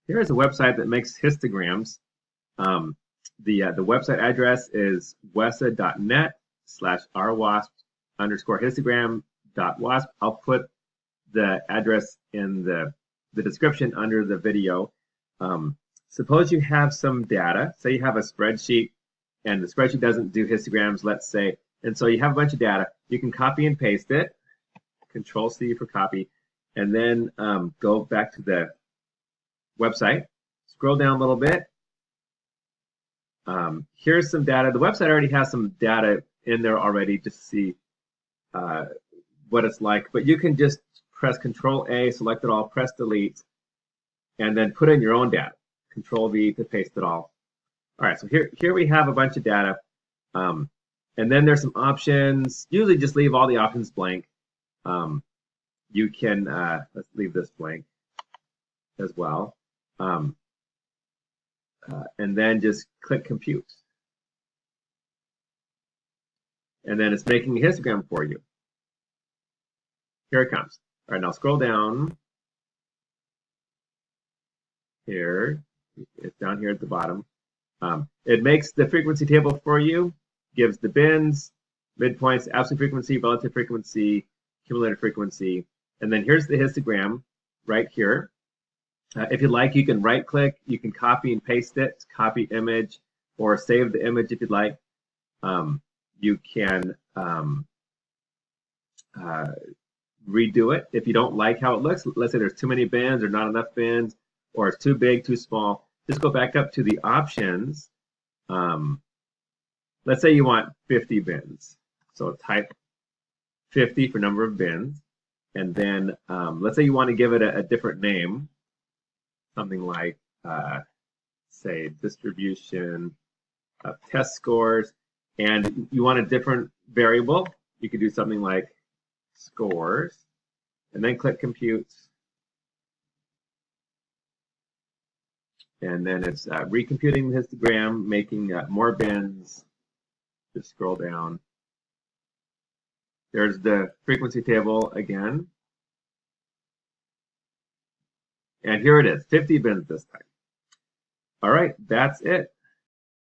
Here's a website that makes histograms. The website address is wesa.net/rwasp_histogram.wasp. I'll put the address in the description under the video. Suppose you have some data. Say you have a spreadsheet, and the spreadsheet doesn't do histograms, let's say, and so you have a bunch of data. You can copy and paste it. Control C for copy, and then go back to the website. Scroll down a little bit. Here's some data. The website already has some data in there already just to see what it's like, but you can just press Control A, select it all, press Delete, and then put in your own data. Control V to paste it all. All right, so here we have a bunch of data, and then there's some options. Usually just leave all the options blank. You can, let's leave this blank as well. And then just click Compute. And then it's making a histogram for you. Here it comes. All right, now scroll down. Here, it's down here at the bottom. It makes the frequency table for you, gives the bins, midpoints, absolute frequency, relative frequency, cumulative frequency, and then here's the histogram right here. If you like, you can right-click, you can copy and paste it, copy image, or save the image if you'd like. You can redo it if you don't like how it looks. Let's say there's too many bins or not enough bins, or it's too big, too small. Just go back up to the options. Let's say you want 50 bins. So type 50 for number of bins. And then let's say you want to give it a different name. Something like, say, distribution of test scores, and you want a different variable. You could do something like scores, and then click Compute. And then it's recomputing the histogram, making more bins. Just scroll down. There's the frequency table again. And here it is, 50 bins this time. All right, that's it.